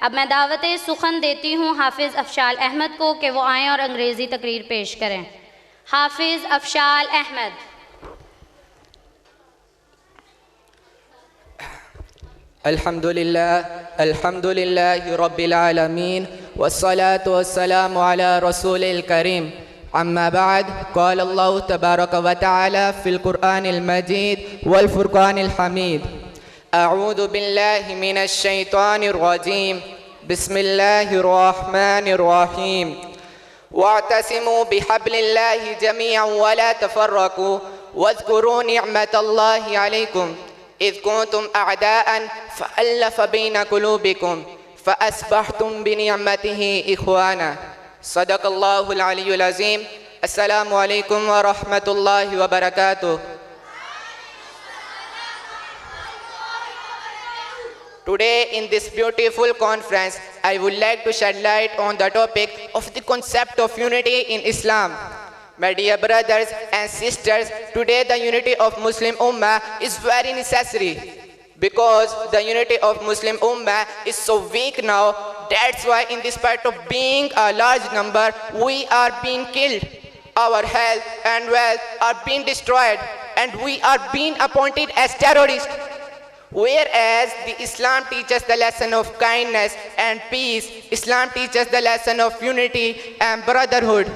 اب میں دعوت سخن دیتی ہوں حافظ افشال احمد کو کہ وہ آئیں اور انگریزی تقریر پیش کریں. حافظ افشال احمد. الحمد لله رب العالمين والصلاة والسلام على رسول الكريم. أما بعد، قال الله تبارك وتعالى في القرآن المجيد والفرقان الحميد: أعوذ بالله من الشيطان الرجيم، بسم الله الرحمن الرحيم. واعتصموا بحبل الله جميعا ولا تفرقوا واذكروا نعمة الله عليكم إذ كنتم أعداء فألف بين قلوبكم فأصبحتم بنعمته إخوانا. صدق الله العلي العظيم. السلام عليكم ورحمة الله وبركاته. Today in this beautiful conference, I would like to shed light on the topic of the concept of unity in Islam. My dear brothers and sisters, today the unity of Muslim Ummah is very necessary because the unity of Muslim Ummah is so weak now. That's why in despite of being a large number, we are being killed. Our health and wealth are being destroyed and we are being appointed as terrorists. Whereas the Islam teaches the lesson of kindness and peace, Islam teaches the lesson of unity and brotherhood.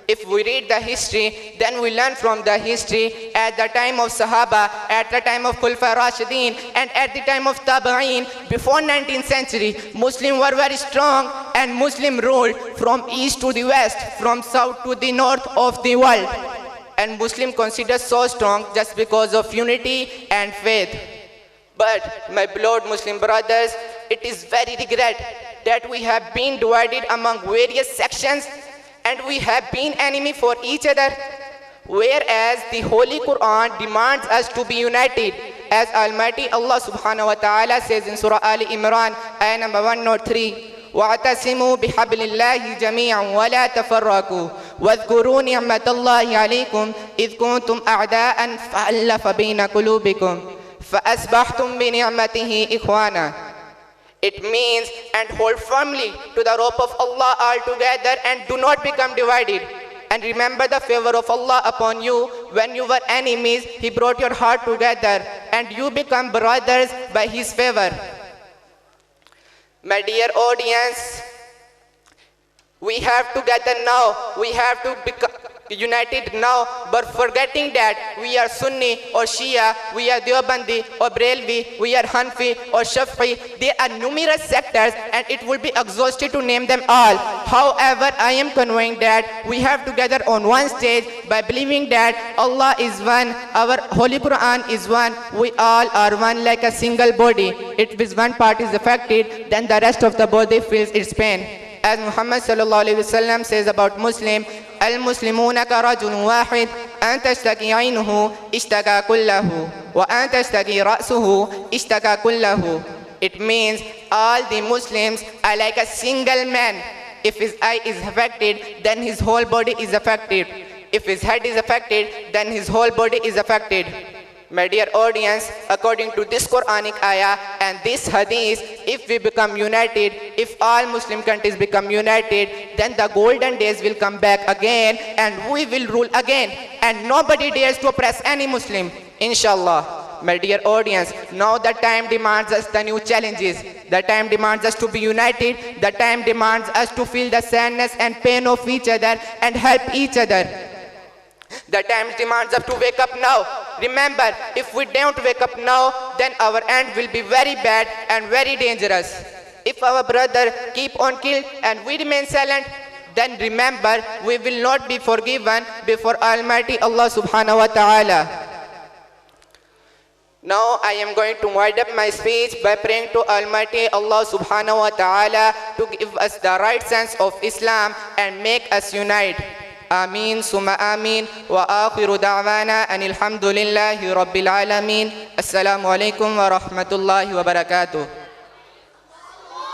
If we read the history, then we learn from the history at the time of Sahaba, at the time of Khulafa Rashidin, and at the time of Tabi'in, before 19th century, Muslims were very strong and Muslim ruled from east to the west, from south to the north of the world. And Muslim considered so strong just because of unity and faith. But my beloved Muslim brothers, it is very regret that we have been divided among various sections and we have been enemy for each other. Whereas the Holy Quran demands us to be united. As Almighty Allah subhanahu wa ta'ala says in Surah Ali Imran, ayah number 103, وَاعْتَصِمُوا بِحَبْلِ اللَّهِ جَمِيعًا وَلَا تَفَرَّقُوا وَاذْكُرُوا نِعْمَةَ اللَّهِ عَلَيْكُمْ إِذْ كُنْتُمْ أَعْدَاءً فَأَلَّفَ بَيْنَ قُلُوبِكُمْ فَأَصْبَحْتُمْ بِنِعْمَتِهِ إِخْوَانًا. It means, and hold firmly to the rope of Allah altogether and do not become divided. And remember the favor of Allah upon you. When you were enemies, He brought your heart together and you become brothers by His favor. My dear audience, we have to gather now. We have to become united now, but forgetting that we are Sunni or Shia, we are Deobandi or Brelvi, we are Hanfi or Shafi. There are numerous sectors and it will be exhausted to name them all. However, I am conveying that we have to gather on one stage by believing that Allah is one, our Holy Quran is one, we all are one like a single body. If one part is affected, then the rest of the body feels its pain. As Muhammad sallallahu alaihi wasallam says about Muslim, المسلمون كرجل واحد أن تشتكي عينه اشتكى كله وأن تشتكي رأسه اشتكى كله. It means all the Muslims are like a single man. If his eye is affected, then his whole body is affected. If his head is affected, then his whole body is affected. My dear audience, according to this Quranic ayah and this hadith, if we become united, if all Muslim countries become united, then the golden days will come back again and we will rule again and nobody dares to oppress any Muslim, inshallah. My dear audience, now the time demands us the new challenges. The time demands us to be united. The time demands us to feel the sadness and pain of each other and help each other. The time demands us to wake up now. Remember, if we don't wake up now, then our end will be very bad and very dangerous. If our brother keep on killed and we remain silent, then remember, we will not be forgiven before Almighty Allah subhanahu wa ta'ala. Now I am going to wind up my speech by praying to Almighty Allah subhanahu wa ta'ala to give us the right sense of Islam and make us unite. آمين ثم آمين وآخر دعوانا أن الحمد لله رب العالمين. السلام عليكم ورحمة الله وبركاته.